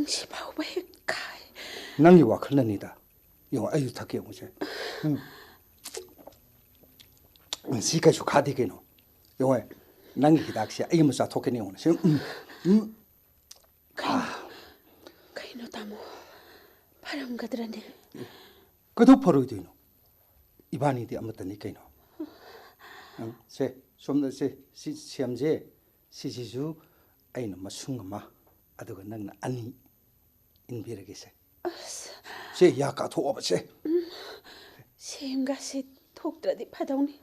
ꯉꯁꯤꯐꯥꯎꯕ ꯍꯦꯛ ꯈꯥꯏ ꯅꯪꯒꯤ ꯋꯥꯈꯜꯅꯅꯤꯗ ꯌꯦꯡꯉꯣ ꯑꯩꯁꯨ ꯊꯛꯀꯦ ꯌꯦꯡꯉꯨꯁꯦ ꯁꯤ ꯀꯩꯁꯨ ꯈꯥꯗꯦ ꯀꯩꯅꯣ ꯌꯦꯡꯉꯣ ꯅꯪꯒꯤ ꯍꯤꯗꯥꯛꯁꯦ ꯑꯩ ꯑꯃ ꯆꯥꯊꯣꯛꯀꯅꯤ ꯌꯦꯡꯉꯣ ꯁꯤ ꯀꯩꯅꯣ ꯇꯥꯃꯣ ꯐꯔꯝꯒꯗ꯭ꯔꯅꯦ ꯀꯩꯗꯧ ꯐꯔꯣꯏꯗꯣꯏꯅꯣ 이반이디 아무튼 이케노 세 somda se si siamje si sisu aina masung ma aduga nangna ani inbirage se ya ka tho ba se semga se thoktradi phadawni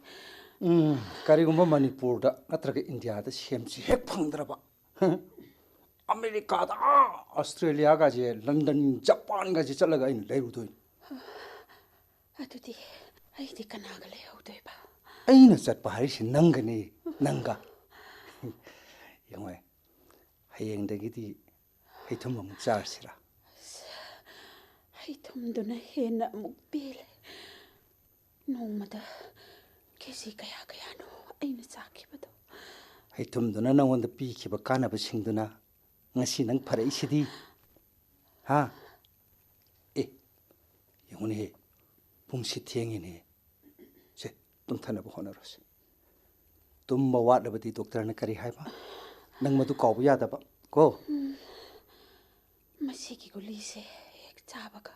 karigumba manipur da natraga india da semsi hek phangdraba america da australia ga je london japan ga je chalaga aina leirudoi adudi aidi kanaga lehaudoiba aina chatpa harisi nangani nanga yongwe hayengdagidi haithum amuk charsira haithumduna hena amuk bele nongmada kesi kaya kaya no aina chakhibado haithumduna nangonda pikhiba kanaba singduna ngasi nang phareisidi ha yongune he pungsi thiengine se tumthanaba honarose tumba watlabadi doctor na kari haiba nang madu kawbu yadaba ko masigi gulise ek chabaga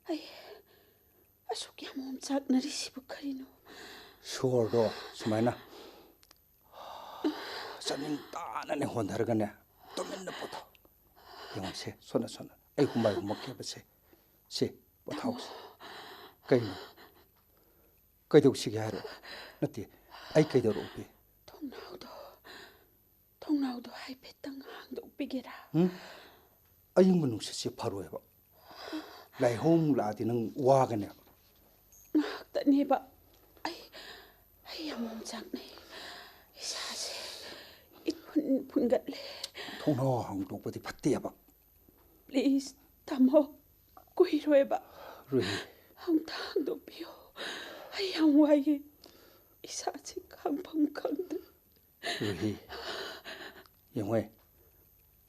ai asuk yamom chaknari sibu kharino shordo sumaina saning tana ne hondharga ne tuminna potho yongse sona sona ai humbai mokke base se pothaus kaino kaidok sigaro nati ai kaidoro upi thongnaudo hai petang hangdo upigera ayung manungse se pharoeba lai hom la di nang wagane taniba ai amom chakne isase itpun pungatle thongno hangdokpadi phatteba please tamo kuiroeba ruhi hangtangdo pio ai amwaye isase kangpham khangde ruhi yongwe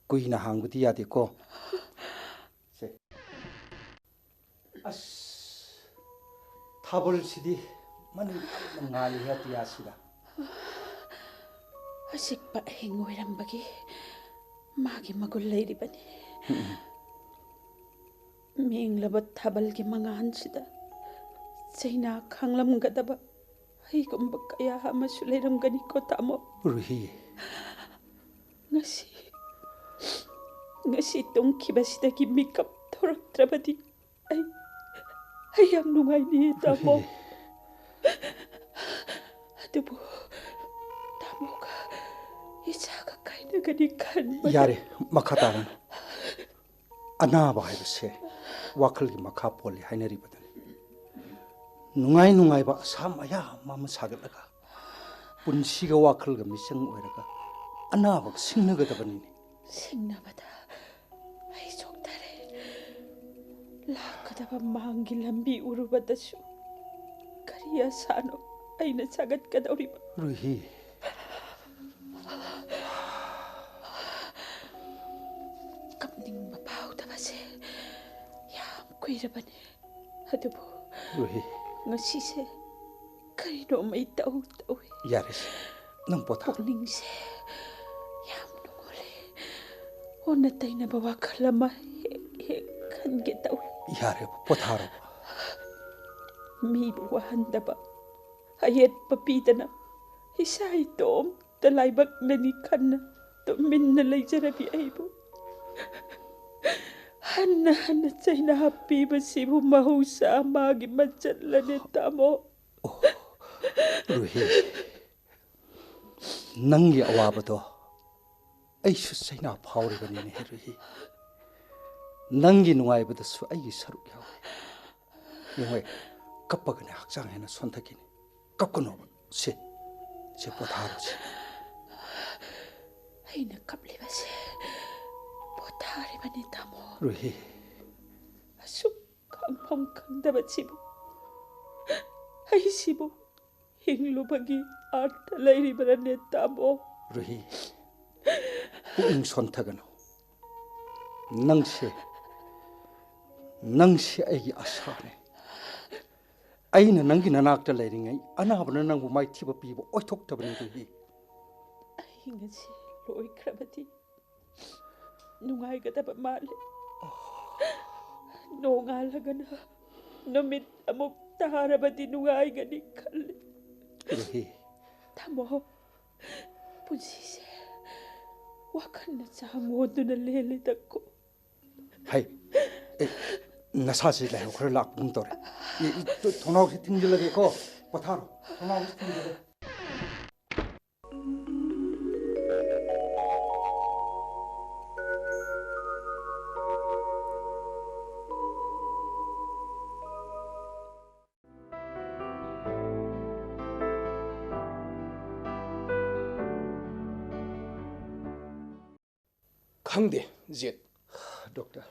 kuina hangbudi yade ko se as thabol sidi mani ngali hati asida asikpa hengoirambagi magi magul leiribani menglaba thabalgi mangansida chaina khanglamgadaba haigumba kaya amasu leiramgani ko tamo ruhi ngasi tongkhibasidagi mikap thoraktrabadi ai yam nungaini tamo adubu tamoga isaga kainagani khanba yare makhataran anaba haibase wakalgi makha poli hainari badan nungai nungai ba samaya mama sagatlaga punsiga wakalga misang oiraga anaba singnagadabani singnabada ai soktare lakadaba mangi lambi urubadasu kariya sano aina sagat kadawriba ruhi kapning mapawdabase yam kuirabane adubu ruhi ngasise karino mai tau yaris nang potha pulingse yam nungole onna taina bawa khalama he khange tau yare potharo mi buhandaba ayet papidana isai tom talaibak nani khanna to minna leijarabi aibu hanna chaina happy basibu mahusa magi machalane tamo ruhi nangi awabado aishu chaina phawribani ne ruhi nangi nungaibadasu aigi saruk yawe yongwe kappagane hakjang hena sonthakini kapkono se potharo se aina kaplibase pothari bani tamo ruhi asuk kangpham khangdaba chibu ai sibu hinglubagi artha leiribarane tamo ruhi puing sonthagano ꯅꯪꯁꯦ ꯑꯩꯒꯤ ꯑꯁꯥꯅꯦ ꯑꯩꯅ ꯅꯪꯒꯤ ꯅꯅꯥꯛꯇ ꯂꯩꯔꯤꯉꯩ ꯑꯅꯥꯕꯅ ꯅꯪꯕꯨ ꯃꯥꯏꯊꯤꯕ ꯄꯤꯕ ꯑꯣꯏꯊꯣꯛꯇꯕꯅꯤ ꯗꯦꯕꯤ ꯑꯩ ꯉꯁꯤ ꯂꯣꯏꯈ꯭ꯔꯕꯗꯤ ꯅꯨꯡꯉꯥꯏꯒꯗꯕ ꯃꯥꯜꯂꯦ ꯅꯣꯡꯉꯥꯜꯂꯒꯅ ꯅꯨꯃꯤꯠ ꯑꯃꯨꯛ ꯇꯥꯔꯕꯗꯤ ꯅꯨꯡꯉꯥꯏꯒꯅꯤ ꯈꯜꯂꯤ ꯔꯨꯍꯤ ꯊꯝꯃꯣ ꯄꯨꯟꯁꯤꯁꯦ ꯋꯥꯈꯜꯅ ꯆꯥꯡꯉꯣꯗꯨꯅ ꯂꯦꯜꯂꯤꯗꯀꯣ ꯍꯩ ꯅꯁꯥꯁꯤ ꯂꯥꯏꯍꯧ ꯈꯔ ꯂꯥꯛꯄꯒꯨꯝ ꯇꯧꯔꯦ ꯊꯣꯡꯅꯥꯎꯁꯤ ꯊꯤꯡꯖꯤꯜꯂꯒꯦꯀꯣ ꯄꯣꯊꯥꯔꯣ ꯊꯣꯡꯅꯥꯎꯁꯤ ꯊꯤꯡꯖꯤꯜꯂꯒꯦ ꯈꯪꯗꯦ ꯖꯦꯠ ꯗꯣꯛꯇꯔ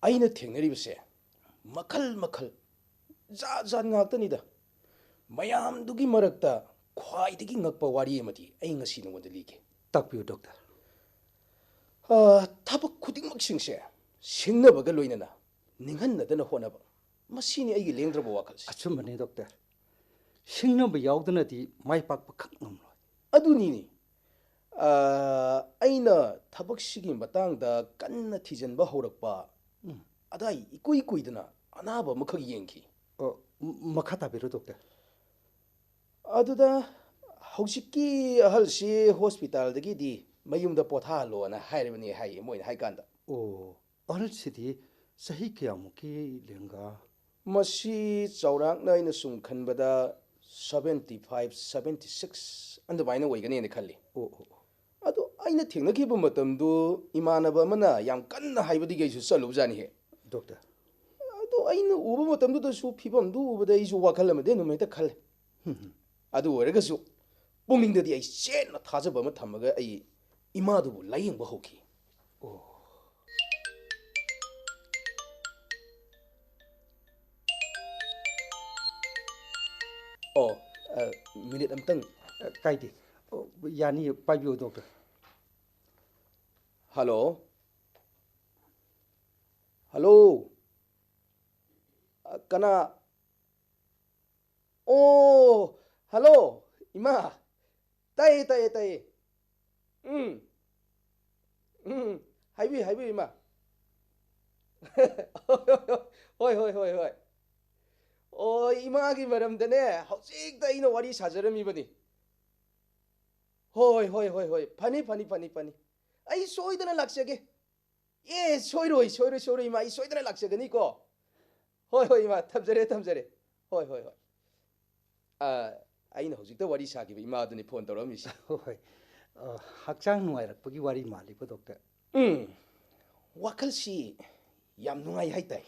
ꯑꯩꯅ ꯊꯦꯡꯅꯔꯤꯕꯁꯦ ꯃꯈꯜ ꯃꯈꯜ ꯖꯥꯠ ꯖꯥꯠ ꯉꯥꯛꯇꯅꯤꯗ ꯃꯌꯥꯝꯗꯨꯒꯤ ꯃꯔꯛꯇ ꯈ꯭ꯋꯥꯏꯗꯒꯤ ꯉꯛꯄ ꯋꯥꯔꯤ ꯑꯃꯗꯤ ꯑꯩ ꯉꯁꯤ ꯅꯉꯣꯟꯗ ꯂꯤꯒꯦ ꯇꯥꯛꯄꯤꯌꯨ ꯗꯣꯛꯇꯔ ꯊꯕꯛ ꯈꯨꯗꯤꯡꯃꯛꯁꯤꯡꯁꯦ ꯁꯤꯡꯅꯕꯒ ꯂꯣꯏꯅꯅ ꯅꯤꯡꯍꯟꯅꯗꯅ ꯍꯣꯠꯅꯕ ꯃꯁꯤꯅꯤ ꯑꯩꯒꯤ ꯂꯦꯡꯗ꯭ꯔꯕ ꯋꯥꯈꯜꯁꯦ ꯑꯆꯨꯝꯕꯅꯤ ꯗꯣꯛꯇꯔ ꯁꯤꯡꯅꯕ ꯌꯥꯎꯗꯅꯗꯤ ꯃꯥꯏ ꯄꯥꯛꯄ ꯈꯛ ꯉꯝꯂꯣꯏ ꯑꯗꯨꯅꯤꯅꯤ ꯑꯩꯅ ꯊꯕꯛꯁꯤꯒꯤ ꯃꯇꯥꯡꯗ ꯀꯟꯅ ꯊꯤꯖꯤꯟꯕ ꯍꯧꯔꯛꯄ ꯑꯗꯥꯏ ꯏꯀꯨꯏ ꯀꯨꯏꯗꯅ ꯑꯅꯥꯕ ꯑꯃꯈꯛ ꯌꯦꯡꯈꯤ ꯃꯈꯥ ꯇꯥꯕꯤꯔꯣ ꯗꯣꯛꯇꯔ ꯑꯗꯨꯗ ꯍꯧꯖꯤꯛꯀꯤ ꯑꯍꯜꯁꯤ ꯍꯣꯁꯄꯤꯇꯥꯜꯗꯒꯤꯗꯤ ꯃꯌꯨꯝꯗ ꯄꯣꯊꯥꯍꯜꯂꯣꯅ ꯍꯥꯏꯔꯕꯅꯤ ꯍꯥꯏꯌꯦ ꯃꯣꯏꯅ ꯍꯥꯏꯀꯥꯟꯗ ꯑꯣ ꯑꯍꯜꯁꯤꯗꯤ ꯆꯍꯤ ꯀꯌꯥꯃꯨꯛꯀꯤ ꯂꯦꯡꯒꯥ ꯃꯁꯤ ꯆꯥꯎꯔꯥꯛꯅ ꯑꯩꯅ ꯁꯨꯝ ꯈꯟꯕꯗ 75 76 ꯑꯗꯨꯃꯥꯏꯅ ꯑꯣꯏꯒꯅꯦꯅ ꯈꯜꯂꯤ ꯑꯣ ꯑꯗꯣ ꯑꯩꯅ ꯊꯦꯡꯅꯈꯤꯕ ꯃꯇꯝꯗꯨ ꯏꯃꯥꯟꯅꯕ ꯑꯃꯅ ꯌꯥꯝ ꯀꯟꯅ ꯍꯥꯏꯕꯗꯒꯤ ꯑꯩꯁꯨ ꯆꯠꯂꯨꯕꯖꯥꯠꯅꯤꯍꯦ ꯗꯣꯛꯇꯔ ꯑꯗꯣ ꯑꯩꯅ ꯎꯕ ꯃꯇꯝꯗꯨꯗꯁꯨ ꯐꯤꯕꯝꯗꯨ ꯎꯕꯗ ꯑꯩꯁꯨ ꯋꯥꯈꯜ ꯑꯃꯗꯤ ꯑꯗꯨꯝ ꯍꯦꯛꯇ ꯈꯜꯂꯦ ꯑꯗꯨ ꯑꯣꯏꯔꯒꯁꯨ ꯄꯨꯛꯅꯤꯡꯗꯗꯤ ꯑꯩ ꯆꯦꯠꯅ ꯊꯥꯖꯕ ꯑꯃ ꯊꯝꯃꯒ ꯑꯩ ꯏꯃꯥꯗꯨꯕꯨ ꯂꯥꯌꯦꯡꯕ ꯍꯧꯈꯤ ꯑꯣ ꯃꯤꯅꯤꯠ ꯑꯝꯇꯪ ꯀꯥꯏꯗꯦ ꯌꯥꯅꯤ ꯄꯥꯏꯕꯤꯌꯨ ꯗꯣꯛꯇꯔ ꯍꯜꯂꯣ ꯍꯜꯂꯣ ꯀꯅꯥ ꯑꯣ ꯍꯜꯂꯣ ꯏꯃꯥ ꯇꯥꯏꯌꯦ ꯇꯥꯏꯌꯦ ꯇꯥꯏꯌꯦ ꯍꯥꯏꯕꯤꯌꯨ ꯍꯥꯏꯕꯤꯌꯨ ꯏꯃꯥ ꯍꯣꯏ ꯍꯣꯏ ꯍꯣꯏ ꯍꯣꯏ ꯑꯣ ꯏꯃꯥꯒꯤ ꯃꯔꯝꯗꯅꯦ ꯍꯧꯖꯤꯛꯇ ꯑꯩꯅ ꯋꯥꯔꯤ ꯁꯥꯖꯔꯝꯃꯤꯕꯅꯤ ꯍꯣꯏ ꯍꯣꯏ ꯍꯣꯏ ꯍꯣꯏ ꯐꯅꯤ ꯐꯅꯤ ꯐꯅꯤ ꯐꯅꯤ ꯑꯩ ꯁꯣꯏꯗꯅ ꯂꯥꯛꯆꯒꯦ ꯑꯦ ꯁꯣꯏꯔꯣꯏ ꯁꯣꯏꯔꯣꯏ ꯁꯣꯏꯔꯣꯏ ꯏꯃꯥ ꯑꯩ ꯁꯣꯏꯗꯅ ꯂꯥꯛꯆꯒꯅꯤꯀꯣ ꯍꯣꯏ ꯍꯣꯏ ꯏꯃꯥ ꯊꯝꯖꯔꯦ ꯊꯝꯖꯔꯦ ꯍꯣꯏ ꯍꯣꯏ ꯍꯣꯏ ꯑꯩꯅ ꯍꯧꯖꯤꯛꯇ ꯋꯥꯔꯤ ꯁꯥꯈꯤꯕ ꯏꯃꯥꯗꯨꯅꯤ ꯐꯣꯟ ꯇꯧꯔꯛꯑꯝꯃꯤꯁꯤ ꯍꯣꯏ ꯍꯛꯆꯥꯡ ꯅꯨꯡꯉꯥꯏꯔꯛꯄꯒꯤ ꯋꯥꯔꯤ ꯃꯥꯜꯂꯤꯀꯣ ꯗꯣꯛꯇꯔ ꯋꯥꯈꯜꯁꯤ ꯌꯥꯝ ꯅꯨꯡꯉꯥꯏ ꯍꯥꯏꯇꯥꯏ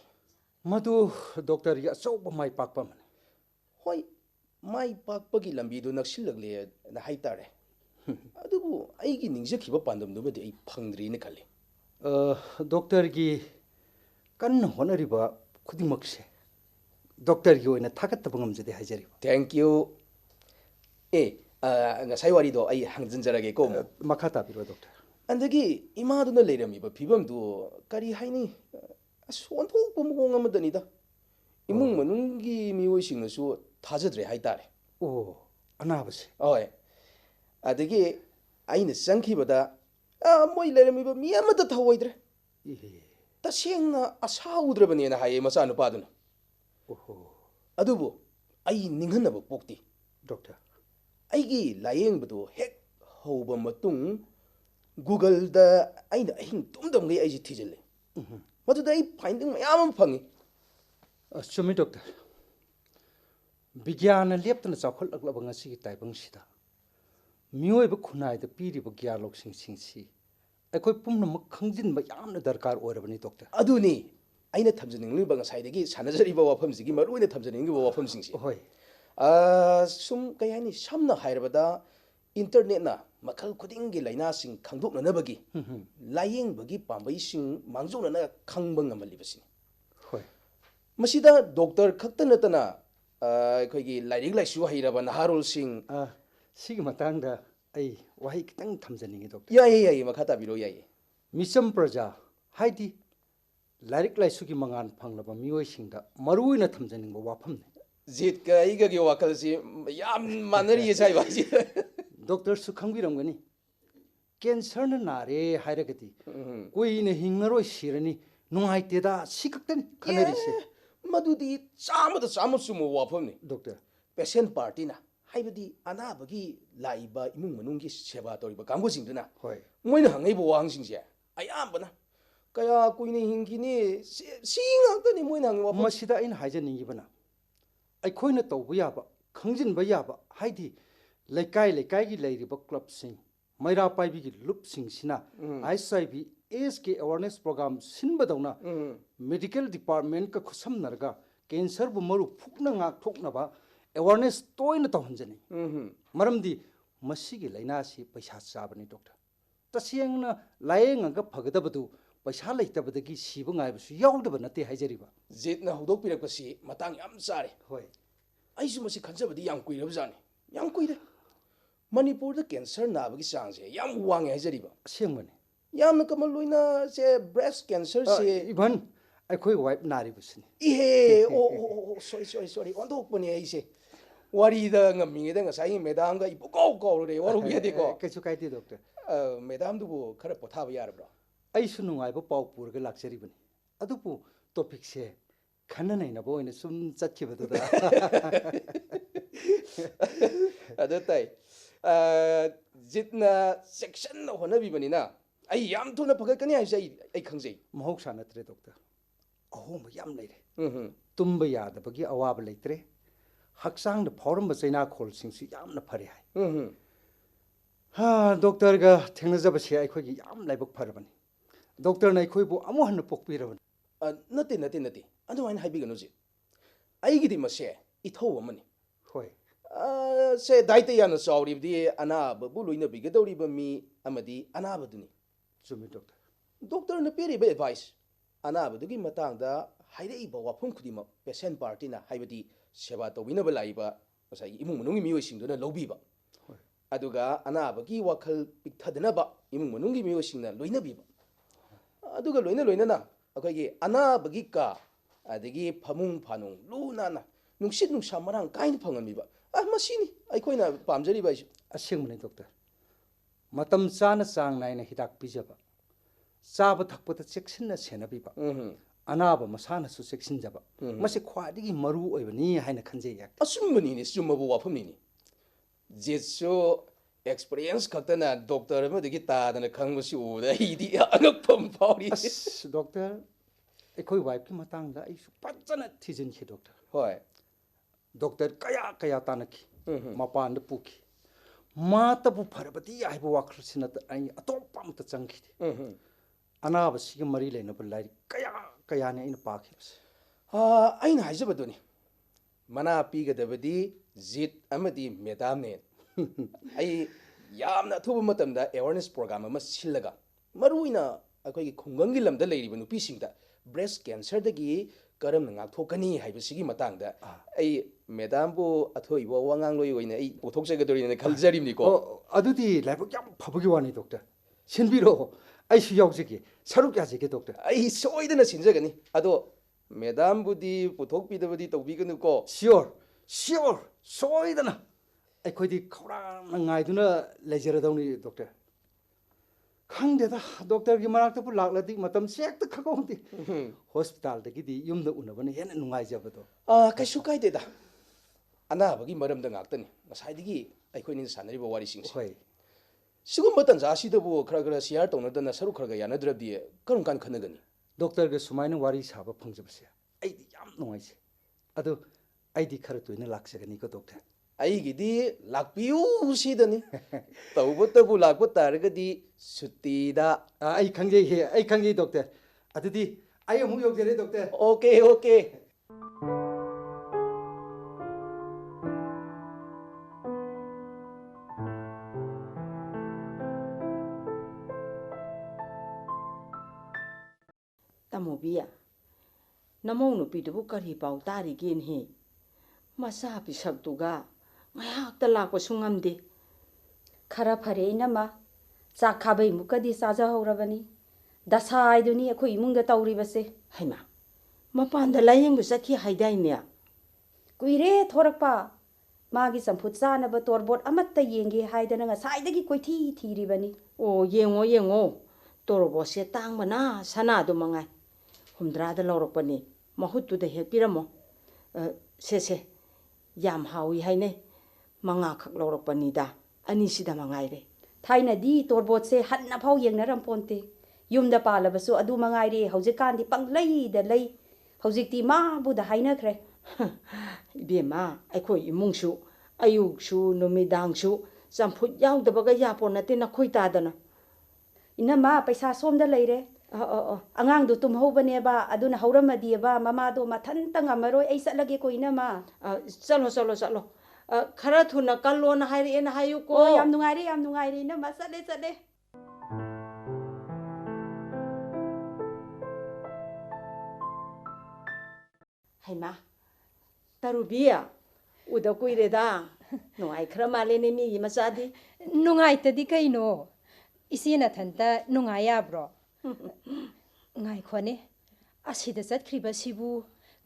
ꯃꯗꯨ ꯗꯣꯛꯇꯔꯒꯤ ꯑꯆꯧꯕ ꯃꯥꯏ ꯄꯥꯛꯄ ꯑꯃꯅꯤ ꯍꯣꯏ ꯃꯥꯏ ꯄꯥꯛꯄꯒꯤ ꯂꯝꯕꯤꯗꯨ ꯅꯛꯁꯤꯜꯂꯛꯂꯦꯅ ꯍꯥꯏꯇꯥꯔꯦ ꯑꯗꯨꯕꯨ ꯑꯩꯒꯤ ꯅꯤꯡꯖꯈꯤꯕ ꯄꯥꯟꯗꯝꯗꯨꯃꯗꯤ ꯑꯩ ꯐꯪꯗ꯭ꯔꯤꯅ ꯈꯜꯂꯤ ꯗꯣꯛꯇꯔꯒꯤ ꯀꯟꯅ ꯍꯣꯠꯅꯔꯤꯕ ꯈꯨꯗꯤꯡꯃꯛꯁꯦ ꯗꯣꯛꯇꯔꯒꯤ ꯑꯣꯏꯅ ꯊꯥꯒꯠꯇꯕ ꯉꯝꯖꯗꯦ ꯍꯥꯏꯖꯔꯤꯕ ꯊꯦꯡꯛ ꯌꯨ ꯉꯁꯥꯏ ꯋꯥꯔꯤꯗꯣ ꯑꯩ ꯍꯪꯖꯤꯟꯖꯔꯒꯦꯀꯣ ꯃꯈꯥ ꯇꯥꯕꯤꯔꯣ ꯗꯣꯛꯇꯔ ꯑꯗꯒꯤ ꯏꯃꯥꯗꯨꯅ ꯂꯩꯔꯝꯃꯤꯕ ꯐꯤꯕꯝꯗꯨ ꯀꯔꯤ ꯍꯥꯏꯅꯤ ꯑꯣꯟꯊꯣꯛꯄ ꯃꯑꯣꯡ ꯑꯃꯗꯅꯤꯗ ꯏꯃꯨꯡ ꯃꯅꯨꯡꯒꯤ ꯃꯤꯑꯣꯏꯁꯤꯡꯅꯁꯨ ꯊꯥꯖꯗ꯭ꯔꯦ ꯍꯥꯏꯇꯥꯔꯦ ꯑꯣ ꯑꯅꯥꯕꯁꯦ ꯍꯣꯏ ꯑꯗꯒꯤ ꯑꯩꯅ ꯆꯪꯈꯤꯕꯗ ꯃꯣꯏ ꯂꯩꯔꯝꯃꯤꯕ ꯃꯤ ꯑꯃꯠꯇ ꯊꯧꯑꯣꯏꯗ꯭ꯔꯦ ꯇꯁꯦꯡꯅ ꯑꯁꯥ ꯎꯗ꯭ꯔꯕꯅꯦꯅ ꯍꯥꯏꯌꯦ ꯃꯆꯥꯅꯨꯄꯥꯗꯨꯅ ꯑꯣꯍꯣ ꯑꯗꯨꯕꯨ ꯑꯩ ꯅꯤꯡꯍꯟꯅꯕ ꯄꯣꯛꯇꯦ ꯗꯣꯛꯇꯔ ꯑꯩꯒꯤ ꯂꯥꯌꯦꯡꯕꯗꯨ ꯍꯦꯛ ꯍꯧꯕ ꯃꯇꯨꯡ ꯒꯨꯒꯜꯗ ꯑꯩꯅ ꯑꯍꯤꯡ ꯇꯨꯝꯗꯝꯉꯩ ꯑꯩꯁꯦ ꯊꯤꯖꯤꯜꯂꯦ ꯃꯗꯨꯗ ꯑꯩ ꯐꯥꯏꯟꯗꯤꯡ ꯃꯌꯥꯝ ꯑꯃ ꯐꯪꯉꯤ ꯆꯨꯝꯃꯤ ꯗꯣꯛꯇꯔ ꯕꯤꯒ꯭ꯌꯥꯟꯅ ꯂꯦꯞꯇꯅ ꯆꯥꯎꯈꯠꯂꯛꯂꯕ ꯉꯁꯤꯒꯤ ꯇꯥꯏꯕꯪꯁꯤꯗ ꯃꯤꯑꯣꯏꯕ ꯈꯨꯟꯅꯥꯏꯗ ꯄꯤꯔꯤꯕ ꯒ꯭ꯌꯥꯟ ꯂꯧꯁꯤꯡꯁꯤꯡꯁꯤ ꯑꯩꯈꯣꯏ ꯄꯨꯝꯅꯃꯛ ꯈꯪꯖꯤꯟꯕ ꯌꯥꯝꯅ ꯗꯔꯀꯥꯔ ꯑꯣꯏꯔꯕꯅꯤ ꯗꯣꯛꯇꯔ ꯑꯗꯨꯅꯤ ꯑꯩꯅ ꯊꯝꯖꯅꯤꯡꯂꯤꯕ ꯉꯁꯥꯏꯗꯒꯤ ꯁꯥꯟꯅꯖꯔꯤꯕ ꯋꯥꯐꯝꯁꯤꯒꯤ ꯃꯔꯨꯑꯣꯏꯅ ꯊꯝꯖꯅꯤꯡꯂꯤꯕ ꯋꯥꯐꯝꯁꯤꯡꯁꯤ ꯍꯣꯏ ꯁꯨꯝ ꯀꯩ ꯍꯥꯏꯅꯤ ꯁꯝꯅ ꯍꯥꯏꯔꯕꯗ ꯏꯟꯇꯔꯅꯦꯠꯅ ꯃꯈꯜ ꯈꯨꯗꯤꯡꯒꯤ ꯂꯥꯏꯅꯥꯁꯤꯡ ꯈꯪꯗꯣꯛꯅꯅꯕꯒꯤ ꯂꯥꯌꯦꯡꯕꯒꯤ ꯄꯥꯝꯕꯩꯁꯤꯡ ꯃꯥꯡꯖꯧꯅꯅ ꯈꯪꯕ ꯉꯝꯍꯜꯂꯤꯕꯁꯤꯅꯤ ꯍꯣꯏ ꯃꯁꯤꯗ ꯗꯣꯛꯇꯔ ꯈꯛꯇ ꯅꯠꯇꯅ ꯑꯩꯈꯣꯏꯒꯤ ꯂꯥꯏꯔꯤꯛ ꯂꯥꯏꯁꯨ ꯍꯩꯔꯕ ꯅꯍꯥꯔꯣꯜꯁꯤꯡ ꯁꯤꯒꯤ ꯃꯇꯥꯡꯗ ꯑꯩ ꯋꯥꯍꯩ ꯈꯤꯇꯪ ꯊꯝꯖꯅꯤꯡꯉꯤ ꯗꯣꯛꯇꯔ ꯌꯥꯏꯌꯦ ꯌꯥꯏꯌꯦ ꯃꯈꯥ ꯇꯥꯕꯤꯔꯣ ꯌꯥꯏꯌꯦ ꯃꯤꯆꯝ ꯄ꯭ꯔꯖꯥ हाइदी लाइक लाइसुगी मंगान फंगलबा मियोइसिंगदा मरुइना थमजनिंगबा वाफमने जीत का इगगी वाखल से याम मानरी ये चाइ बाजी डॉक्टर सु खंगबिरमगनी कैंसर न नारे हाइरगति कोइने हिंगरोय सिरनी नुंगाइतेदा सिकक्तनी खनरिसे मधुदी चामद चाम सुमो वाफमने डॉक्टर पेशेंट पार्टी ना हाइबदी अनाबगी लाइबा इमुंग मनुंगी सेवा तोरिबा कांगुसिंगदना होय मोइना हंगैबो वांगसिंगसे अयामबना कया कुइने हिंगिनी सिंगाक्तनी मोइना हंगै वाफम मसिदा इन हाइजनिंगिबना अखोइना तौबा याबा खंजिनबा याबा हाइदी लेकाई लेकाईगी लैरिबा क्लबसिंग मैरा पाइबिगी लुपसिंगसिना आईएसआईबी एज के अवेयरनेस प्रोग्राम सिनबदौना मेडिकल डिपार्टमेंट का खुसमनरगा कैंसर बु मरु फुकना ngak thoknaba awareness toina tawhanjani maramdi masigi lainasi paisa chabani doctor tasiyangna layenga phagadabadu paisa leitabadagi sibu ngaibasu yaudaba nate haijariba jetna hodok pirakpasi matang yam chare hoy aisu masi khanjabadi yam kuirabjani yam kuire manipur da cancer nabagi changse yam wange haijariba sengmani yamna kamal loina se breast cancer se even अखोई wife नारी बुसनी इहे ओ sorry ओंदोक पने आइसे वारीदा ngamingeda ngasai medam ga ipuko ko re waru yede ko कैसु काइते doctor medam du khara pothaba yarabra ai su nungai bo pau pur ga laksari bani adupu topic se khana nei na bo ina sum chatki badu da adu tai jitna section na hona bi bani na ai yam thuna phaga kani ai sai ai khangjai mahok sa na tre doctor ahom yam leire tumba yada bagi awab leitre haksang da forum ba chaina khol sing si yam na phare hai ha doctor ga thengna jaba se ai khoi gi yam laibak pharabani doctor nai khoi bu amu han pokpi rabani nati adu ain haibi ganu ji ai gi di mase ithau amani hoi se daite yana sawri di ana bu luina bi gadori ba mi amadi ana baduni chumi doctor doctor na peri ba advice ana badugi matang da hairei ba wafum khudima patient party na haibadi seba tobina ba laiba asai imung manungi mioi singduna lobi ba aduga ana bagi wakhal pikthadna ba imung manungi mioi singna loina bi ba aduga loina na akai gi ana bagi ka adagi phamung phanung luna na nungsit nungsa marang kain phangami ba masini ai koina pamjari ba asengmani doctor matam chana chang naina hidak pijaba चाब थकपद चेक्सिन सेनबिबा अनाब मसाना सु चेक्सिन जबा मसे ख्वादिगी मरु ओइबनी हाइना खंजे याक असुमबनी नि सुमबो वाफमनि नि जेसो experience खतना doctor Madgi तादना खंगबसि उदा हिदि अगपम फाउरी doctor एखोइ wife की मतंग दा आइसु पजना थिजिन खि डॉक्टर होय डॉक्टर कया कया तानखि मपान द पुखि मातबु फरबती आइबो वाखरसिन त आई अतोपम त चंखि अनाब सिग मरी लेना लाइक कया कया ने इन पाखिबस आइन हाइजबदुनी मना पीगदबदी जित अमदी मेदाम ने आई यामना थुब मतमदा अवेयरनेस प्रोग्राम अमा सिलगा मरुइना अखोई खुंगंगी लमदा लेरिबा नुपी सिंगदा ब्रेस्ट कैंसर दगी करम ngak thokani haibasigi matangda ai medam bu athoi bo wangang loi oina ai pothok jagadori ne khaljarimni ko adudi laibak yam phabagi wani doctor sinbiro ai su yaujigi saruk yajige doctor ai soidana sinjagani ado medam budi pothok pidabadi tobiganu ko sure soidana ai khodi khawrang ngaiduna lejaradawni doctor खंगदेदा doctor की मराक तब लागलदी मतम सेक त खगोंदी hospital दगी दी युम द उनबने हेन नुंगाइ जबदो कैसु काइदेदा अनाबगी मरम द ngaktani ngasai aikoini sanariba wari sing होय sigum batan ja sidabo khara khara share tongna saru khara yanadrabdi karum kan khanagani doctor के सुमाइन वारी साबा फंगजबसे आई दी याम नुंगाइसे अदो आई दी खरा तोइना लाक्सगनी को डॉक्टर ꯑꯩꯒꯤꯗꯤ ꯂꯥꯛꯄꯤꯌꯨ ꯁꯤꯗꯅꯤ ꯇꯧꯕꯇꯕꯨ ꯂꯥꯛꯄ ꯇꯥꯔꯒꯗꯤ ꯁꯨꯇꯤꯗ ꯑꯩ ꯈꯪꯖꯩ ꯗꯣꯛꯇꯔ ꯑꯗꯨꯗꯤ ꯑꯩ ꯑꯃꯨꯛ ꯌꯧꯖꯔꯦ doctor okay Tamobiya namong nupidubu kari pau tarigen he masa pisaktuga ngayakta lakwa sungamde खरा फरे इनमा चाक खाबै मुकदी साजा हौरबनी ꯗꯁꯥꯏꯗꯨꯅꯤ ꯑꯩꯈꯣꯏ ꯏꯃꯨꯡꯗ ꯇꯧꯔꯤꯕꯁꯦ ꯍꯩꯃꯥ ꯃꯄꯥꯟꯗ ꯂꯥꯏꯌꯦꯡꯕ ꯆꯠꯈꯤ ꯍꯥꯏꯗꯥꯏꯅꯦ ꯀꯨꯏꯔꯦ ꯊꯣꯔꯛꯄ ꯃꯥꯒꯤ ꯆꯝꯐꯨꯠ ꯆꯥꯅꯕ ꯇꯣꯔꯕꯣꯠ ꯑꯃꯠꯇ ꯌꯦꯡꯒꯦ ꯍꯥꯏꯗꯅ ꯉꯁꯥꯏꯗꯒꯤ ꯀꯣꯏꯊꯤ ꯊꯤꯔꯤꯕꯅꯤ ꯑꯣ ꯌꯦꯡꯉꯣ ꯌꯦꯡꯉꯣ ꯇꯣꯔꯕꯣꯠꯁꯦ ꯇꯥꯡꯕꯅ ꯁꯅꯥꯗꯨ ꯃꯉꯥꯏ 70ꯗ ꯂꯧꯔꯛꯄꯅꯤ ꯃꯍꯨꯠꯇꯨꯗ ꯍꯦꯛ ꯄꯤꯔꯝꯃꯣ ꯁꯦ ꯌꯥꯝ ꯍꯥꯎꯏ ꯍꯥꯏꯅꯩ 5ꯈꯛ ꯂꯧꯔꯛꯄꯅꯤꯗ ꯑꯅꯤꯁꯤꯗ ꯃꯉꯥꯏꯔꯦ ꯊꯥꯏꯅꯗꯤ ꯇꯣꯔꯕꯣꯠꯁꯦ ꯍꯟꯅꯐꯥꯎ ꯌꯦꯡꯅꯔꯝꯄꯣꯟꯇꯦ ꯌꯨꯝꯗ ꯄꯥꯜꯂꯕꯁꯨ ꯑꯗꯨ ꯃꯉꯥꯏꯔꯦ ꯍꯧꯖꯤꯛꯀꯥꯟꯗꯤ ꯄꯪꯂꯩꯗ ꯂꯩ ꯍꯧꯖꯤꯛꯇꯤ ꯃꯥꯕꯨꯗ ꯍꯥꯏꯅꯈ꯭ꯔꯦ 이베마 아이코 이몽수 아육수 노미당수 짬풋 야우더버가 야포나테 나코이 따다나 이나마 पैसा ꯁꯣꯝꯗ ꯂꯩꯔꯦ ꯑꯉꯥꯡꯗꯨ ꯇꯨꯝꯍꯧꯕꯅꯦꯕ ꯑꯗꯨꯅ ꯍꯧꯔꯝꯃꯗꯤꯕ ꯃꯃꯥꯗꯣ ꯃꯊꯟꯇ ꯉꯝꯃꯔꯣꯏ ꯑꯩ ꯆꯠꯂꯒꯦꯀꯣ 이나마 ꯆꯠꯂꯣ ꯈꯔ ꯊꯨꯅ ꯀꯜꯂꯣꯅ ꯍꯥꯏꯔꯛꯑꯦꯅ ꯍꯥꯏꯌꯨꯀꯣ ꯑꯣ ꯌꯥꯝ ꯅꯨꯡꯉꯥꯏꯔꯦ 이나마 ꯆꯠꯂꯦ ꯍꯩꯃꯥ ꯇꯔꯨꯕꯤ ꯎꯗ ꯀꯨꯏꯔꯦꯗ ꯅꯨꯡꯉꯥꯏ ꯈꯔ ꯃꯥꯜꯂꯦꯅꯦ ꯃꯤꯒꯤ ꯃꯆꯥꯗꯤ ꯅꯨꯡꯉꯥꯏꯇꯗꯤ ꯀꯩꯅꯣ ꯏꯆꯦꯅ ꯊꯟꯇ ꯅꯨꯡꯉꯥꯏ ꯌꯥꯕ꯭ꯔꯣ ꯉꯥꯏꯈꯣꯅꯦ ꯑꯁꯤꯗ ꯆꯠꯈ꯭ꯔꯤꯕꯁꯤꯕꯨ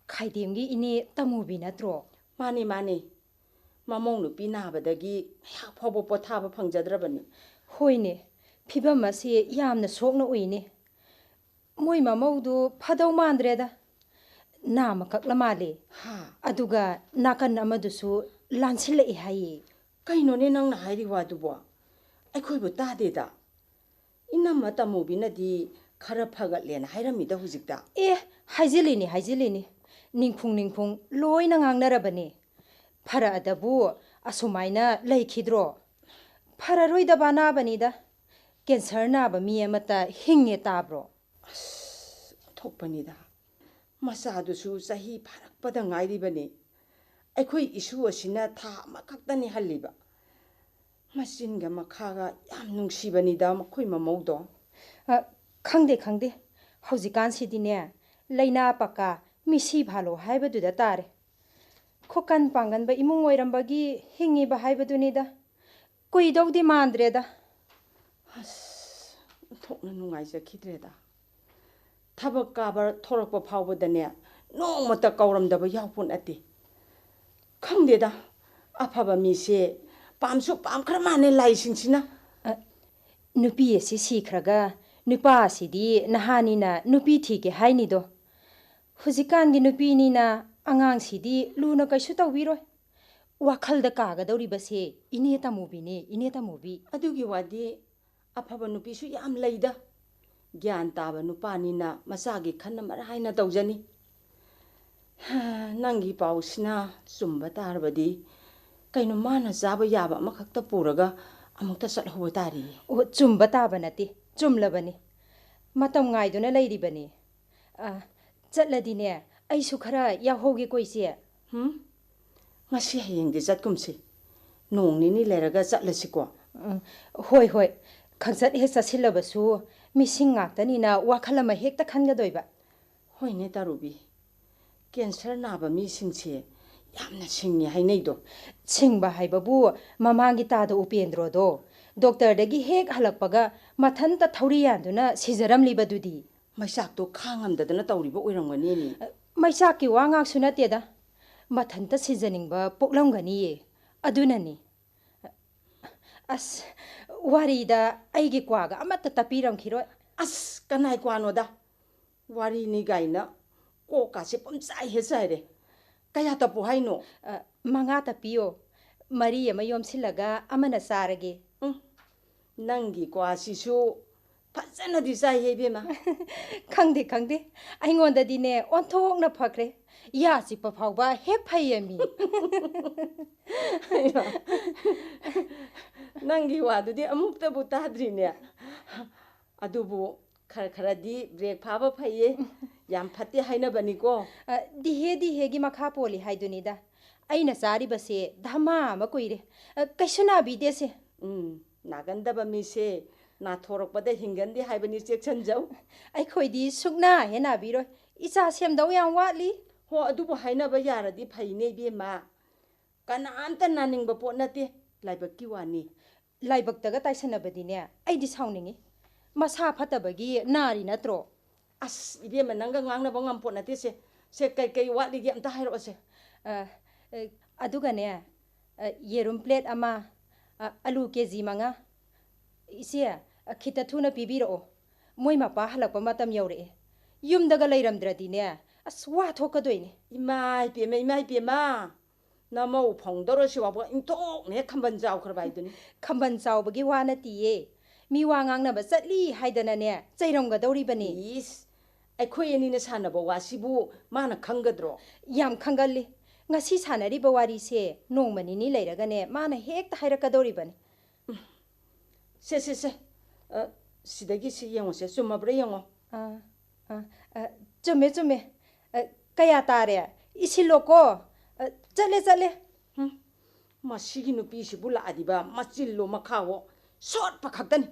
ꯈꯥꯏꯗꯦꯝꯒꯤ ꯏꯅꯦ ꯇꯃꯨꯕꯤ ꯅꯠꯇ꯭ꯔꯣ ꯃꯥꯅꯤ ꯃꯃꯧ ꯅꯨꯄꯤ ꯅꯥꯕꯗꯒꯤ ꯉꯥꯏꯍꯥꯛ ꯐꯥꯎꯕ ꯄꯣꯊꯥꯕ ꯐꯪꯖꯗ꯭ꯔꯕꯅꯤ ꯍꯣꯏꯅꯦ ꯐꯤꯕꯝ ꯑꯁꯤ ꯌꯥꯝꯅ ꯁꯣꯛꯅ ꯎꯏꯅꯦ ꯃꯣꯏ ꯃꯃꯧꯗꯨ ꯐꯗꯧ ꯃꯥꯟꯗ꯭ꯔꯦꯗ ꯅꯥꯃꯈꯛꯂ ꯃꯥꯜꯂꯦ ꯑꯗꯨꯒ ꯅꯥꯀꯟ ꯑꯃꯗꯨꯁꯨ ꯂꯥꯟꯁꯤꯜꯂꯛꯏ ꯍꯥꯏꯌꯦ ꯀꯩꯅꯣꯅꯦ ꯅꯪꯅ ꯍꯥꯏꯔꯤ ꯋꯥꯗꯨꯕꯣ ꯑꯩꯈꯣꯏꯕꯨ ꯇꯥꯗꯦꯗ ꯏꯅꯝꯃ ꯇꯃꯨꯕꯤꯅꯗꯤ ꯈꯔ ꯐꯒꯠꯂꯦꯅ ꯍꯥꯏꯔꯝꯃꯤꯗ ꯍꯧꯖꯤꯛꯇ ꯍꯥꯏꯖꯤꯜꯂꯤꯅꯤ ꯅꯤꯡꯐꯨꯡ ꯂꯣꯏꯅ ꯉꯥꯡꯅꯔꯕꯅꯦ ꯐꯔꯛꯑꯗꯕꯨ ꯑꯁꯨꯃꯥꯏꯅ ꯂꯩꯈꯤꯗ꯭ꯔꯣ ꯐꯔꯔꯣꯏꯗꯕ ꯑꯅꯥꯕꯅꯤꯗ ꯀꯦꯟꯁꯔ ꯅꯥꯕ ꯃꯤ ꯑꯃꯠꯇ ꯍꯤꯡꯉꯦ ꯇꯥꯕ꯭ꯔꯣ ꯊꯣꯛꯄꯅꯤꯗ ꯃꯆꯥꯗꯨꯁꯨ ꯆꯍꯤ ꯐꯥꯔꯛꯄꯗ ꯉꯥꯏꯔꯤꯕꯅꯤ ꯑꯩꯈꯣꯏ ꯏꯁꯨ ꯑꯁꯤꯅ ꯊꯥ ꯑꯃꯈꯛꯇꯅꯤ ꯍꯜꯂꯤꯕ ꯃꯆꯤꯟꯒ ꯃꯈꯥꯒ ꯌꯥꯝ ꯅꯨꯡꯁꯤꯕꯅꯤꯗ ꯃꯈꯣꯏ ꯃꯃꯧꯗꯣ ꯈꯪꯗꯦ ꯍꯧꯖꯤꯛꯀꯥꯟꯁꯤꯗꯤꯅꯦ ꯂꯩꯅꯥ ꯄꯛꯀꯥ ꯃꯤꯁꯤ ꯚꯥꯂꯣ ꯍꯥꯏꯕꯗꯨꯗ ꯇꯥꯔꯦ ꯈꯣꯀꯟ ꯄꯥꯡꯒꯟꯕ ꯏꯃꯨꯡ ꯑꯣꯏꯔꯝꯕꯒꯤ ꯍꯤꯡꯉꯤꯕ ꯍꯥꯏꯕꯗꯨꯅꯤꯗ ꯀꯨꯏꯗꯧꯗꯤ ꯃꯥꯟꯗ꯭ꯔꯦꯗ ꯊꯣꯛꯅ ꯅꯨꯡꯉꯥꯏꯖꯈꯤꯗ꯭ꯔꯦꯗ ꯊꯕꯛ ꯀꯥꯕ ꯊꯣꯔꯛꯄ ꯐꯥꯎꯕꯗꯅꯦ ꯅꯣꯡꯃꯇ ꯀꯧꯔꯝꯗꯕ ꯌꯥꯎꯄꯣꯠ ꯅꯠꯇꯦ ꯈꯪꯗꯦꯗ ꯑꯐꯕ ꯃꯤꯁꯦ ꯄꯥꯝꯁꯨ ꯄꯥꯝꯈ꯭ꯔ ꯃꯥꯟꯅꯦ ꯂꯥꯏꯁꯤꯡꯁꯤꯅ ꯅꯨꯄꯤ ꯑꯁꯤ ꯁꯤꯈ꯭ꯔꯒ ꯅꯨꯄꯥ ꯑꯁꯤꯗꯤ ꯅꯍꯥꯅꯤꯅ ꯅꯨꯄꯤ ꯊꯤꯒꯦ ꯍꯥꯏꯅꯤꯗꯣ ꯍꯧꯖꯤꯛꯀꯥꯟꯒꯤ ꯅꯨꯄꯤꯅꯤꯅ ꯑꯉꯥꯡꯁꯤꯗꯤ ꯂꯨꯅ ꯀꯩꯁꯨ ꯇꯧꯕꯤꯔꯣꯏ ꯋꯥꯈꯜꯗ ꯀꯥꯒꯗꯧꯔꯤꯕꯁꯦ ꯏꯅꯦ ꯇꯃꯨꯕꯤ ꯑꯗꯨꯒꯤ ꯋꯥꯗꯤ ꯑꯐꯕ ꯅꯨꯄꯤꯁꯨ ꯌꯥꯝ ꯂꯩꯗ ꯒ꯭ꯌꯥꯟ ꯇꯥꯕ ꯅꯨꯄꯥꯅꯤꯅ ꯃꯆꯥꯒꯤ ꯈꯟꯅ ꯃꯔꯥꯏꯅ ꯇꯧꯖꯅꯤ ꯅꯪꯒꯤ ꯄꯥꯎꯁꯤꯅ ꯆꯨꯝꯕ ꯇꯥꯔꯕꯗꯤ ꯀꯩꯅꯣ ꯃꯥꯅ ꯆꯥꯕ ꯌꯥꯕ ꯑꯃꯈꯛꯇ ꯄꯨꯔꯒ ꯑꯃꯨꯛꯇ ꯆꯠꯍꯧꯕ ꯇꯥꯔꯤꯌꯦ ꯑꯣ ꯆꯨꯝꯕ ꯇꯥꯕ ꯅꯠꯇꯦ ꯆꯨꯝꯂꯕꯅꯤ ꯃꯇꯝ ꯉꯥꯏꯗꯨꯅ ꯂꯩꯔꯤꯕꯅꯤ ꯆꯠꯂꯗꯤꯅꯦ ꯑꯩꯁꯨ ꯈꯔ ꯌꯥꯎꯍꯧꯒꯦꯀꯣ ꯏꯆꯦ ꯉꯁꯤ ꯍꯌꯦꯡꯗꯤ ꯆꯠꯀꯨꯝꯁꯤ ꯅꯣꯡ ꯅꯤꯅꯤ ꯂꯩꯔꯒ ꯆꯠꯂꯁꯤꯀꯣ ꯍꯣꯏ ꯈꯪꯆꯠ ꯍꯦꯛ ꯆꯠꯁꯤꯜꯂꯕꯁꯨ ꯃꯤꯁꯤꯡ ꯉꯥꯛꯇꯅꯤꯅ ꯋꯥꯈꯜ ꯑꯃ ꯍꯦꯛꯇ ꯈꯟꯒꯗꯣꯏꯕ ꯍꯣꯏꯅꯦ ꯇꯥꯔꯨꯕꯤ ꯀꯦꯟꯁꯔ ꯅꯥꯕ ꯃꯤꯁꯤꯡꯁꯦ ꯌꯥꯝꯅ ꯁꯤꯡꯉꯤ ꯍꯥꯏꯅꯩꯗꯣ ꯁꯤꯡꯕ ꯍꯥꯏꯕꯕꯨ ꯃꯃꯥꯡꯒꯤ ꯇꯥꯗ ꯎꯄꯦꯟꯗ꯭ꯔꯣꯗꯣ ꯗꯣꯛꯇꯔꯗꯒꯤ ꯍꯦꯛ ꯍꯜꯂꯛꯄꯒ ꯃꯊꯟꯇ ꯊꯧꯔꯤ ꯌꯥꯟꯗꯨꯅ ꯁꯤꯖꯔꯝꯂꯤꯕꯗꯨꯗꯤ ꯃꯩꯆꯥꯛꯇꯣ ꯈꯥꯡꯉꯝꯗꯗꯅ ꯇꯧꯔꯤꯕ ꯑꯣꯏꯔꯝꯒꯅꯤꯅꯦ ꯃꯩꯆꯥꯛꯀꯤ ꯋꯥ ꯉꯥꯛꯁꯨ ꯅꯠꯇꯦꯗ ꯃꯊꯟꯇ ꯁꯤꯖꯅꯤꯡꯕ ꯄꯣꯛꯂꯝꯒꯅꯤꯌꯦ ꯑꯗꯨꯅꯅꯤ ꯑꯁ ꯋꯥꯔꯤꯗ ꯑꯩꯒꯤ ꯀ꯭ꯋꯥꯒ ꯑꯃꯠꯇ ꯇꯞꯄꯤꯔꯝꯈꯤꯔꯣꯏ ꯑꯁ ꯀꯅꯥꯏ ꯀ꯭ꯋꯥꯅꯣꯗ ꯋꯥꯔꯤꯅꯤ ꯒꯥꯏꯅ ꯀꯣꯛꯀꯥꯁꯦ ꯄꯨꯝꯆꯥꯏ ꯆꯥꯏꯔꯦ ꯀꯌꯥ ꯇꯞꯄꯨ ꯍꯥꯏꯅꯣ 5 ꯇꯞꯄꯤꯌꯣ 4 ꯑꯃ ꯌꯣꯝꯁꯤꯜꯂꯒ ꯑꯃꯅ ꯆꯥꯔꯒꯦ ꯅꯪꯒꯤ ꯀ꯭ꯋꯥꯁꯤꯁꯨ ꯐꯖꯅꯗꯤ ꯆꯥꯏꯍꯦ ꯏꯕꯦꯝꯃ ꯈꯪꯗꯦ ꯑꯩꯉꯣꯟꯗꯗꯤꯅꯦ ꯑꯣꯟꯊꯣꯛꯅ ꯐꯈ꯭ꯔꯦ ꯌꯥ ꯆꯤꯛꯄ ꯐꯥꯎꯕ ꯍꯦꯛ ꯐꯩꯌꯦꯃꯤ ꯅꯪꯒꯤ ꯋꯥꯗꯨꯗꯤ ꯑꯃꯨꯛꯇꯕꯨ ꯇꯥꯗ꯭ꯔꯤꯅꯦ ꯑꯗꯨꯕꯨ ꯈꯔꯗꯤ ꯕ꯭ꯔꯦꯛ ꯐꯥꯕ ꯐꯩꯌꯦ ꯌꯥꯝ ꯐꯠꯇꯦ ꯍꯥꯏꯅꯕꯅꯤꯀꯣ ꯗꯤꯍꯦꯒꯤ ꯃꯈꯥ ꯄꯣꯜꯂꯤ ꯍꯥꯏꯗꯨꯅꯤꯗ ꯑꯩꯅ ꯆꯥꯔꯤꯕꯁꯦ ꯙꯃꯥ ꯑꯃ ꯀꯨꯏꯔꯦ ꯀꯩꯁꯨ ꯅꯥꯕꯤꯗꯦꯁꯦ ꯅꯥꯒꯟꯗꯕ ꯃꯤꯁꯦ ꯅꯥꯊꯣꯔꯛꯄꯗ ꯍꯤꯡꯒꯟꯗꯦ ꯍꯥꯏꯕꯅꯤ ꯆꯦꯛꯁꯟꯖꯧ ꯑꯩꯈꯣꯏꯗꯤ ꯁꯨꯛꯅꯥ ꯍꯦ ꯅꯥꯕꯤꯔꯣꯏ ꯏꯆꯥ ꯁꯦꯝꯗꯧ ꯌꯥꯝ ꯋꯥꯠꯂꯤ ꯍꯣ ꯑꯗꯨꯕꯨ ꯍꯥꯏꯅꯕ ꯌꯥꯔꯗꯤ ꯐꯩꯅꯦ ꯏꯕꯦꯝꯃ ꯀꯅꯥꯝꯇ ꯅꯥꯅꯤꯡꯕ ꯄꯣꯠ ꯅꯠꯇꯦ ꯂꯥꯏꯕꯛꯀꯤ ꯋꯥꯅꯤ ꯂꯥꯏꯕꯛꯇꯒ ꯇꯥꯏꯁꯟꯅꯕꯗꯤꯅꯦ ꯑꯩꯗꯤ ꯁꯥꯎꯅꯤꯡꯉꯤ ꯃꯁꯥ ꯐꯠꯇꯕꯒꯤ ꯅꯥꯔꯤ ꯅꯠꯇ꯭ꯔꯣ? ꯑꯁ ꯏꯕꯦꯝꯃ ꯅꯪꯒ ꯉꯥꯡꯅꯕ ꯉꯝꯄꯣꯠ ꯅꯠꯇꯦꯁꯦ. ꯁꯦ ꯀꯩ ꯋꯥꯠꯂꯤꯒꯦ ꯑꯝꯇ ꯍꯥꯏꯔꯛꯑꯣꯁꯦ. ꯑꯗꯨꯒꯅꯦ ꯌꯦꯔꯨꯝ ꯄ꯭ꯂꯦꯠ ꯑꯃ, ꯑꯂꯨ KG 5. 이제 기타 투나 비비러. 모이 마빠 할락바 마땀 여우래. 윰다가 레이람드라디네. 와 토까도이네. 이마이 비마. 나모 펑더러시 와보 인톡 내 칸반 자우 그러바이더니. 칸반 자우버기 와나띠예. 미왕앙나바 쌀리 하이다나네. 짜이롱가도리바니. 이스. ꯑꯩꯈꯣꯏ ꯑꯅꯤꯅ ꯁꯥꯟꯅꯕ ꯋꯥꯁꯤꯕꯨ ꯃꯥꯅ ꯈꯪꯒꯗ꯭ꯔꯣ? ꯌꯥꯝ ꯈꯪꯒꯜꯂꯤ. ꯉꯁꯤ ꯁꯥꯟꯅꯔꯤꯕ ꯋꯥꯔꯤꯁꯦ ꯅꯣꯡꯃ ꯅꯤꯅꯤ ꯂꯩꯔꯒꯅꯦ ꯃꯥꯅ ꯍꯦꯛꯇ ꯍꯥꯏꯔꯛꯀꯗꯧꯔꯤꯕꯅꯤ. ꯁꯦ ꯁꯤꯗꯒꯤ ꯁꯤ ꯌꯦꯡꯉꯣꯁꯦ. ꯆꯨꯝꯃꯕ꯭ꯔꯥ ꯌꯦꯡꯉꯣ. ꯆꯨꯝꯃꯦ. ꯀꯌꯥ ꯇꯥꯔꯦ? 이실로고. ꯆꯠꯂꯦ. ꯃꯁꯤꯒꯤ ꯅꯨꯄꯤꯁꯤꯕꯨ ꯂꯥꯛꯑꯗꯤꯕ ꯃꯆꯤꯜꯂꯣ ꯃꯈꯥꯋꯣ ꯁꯣꯠꯄ ꯈꯛꯇꯅꯤ.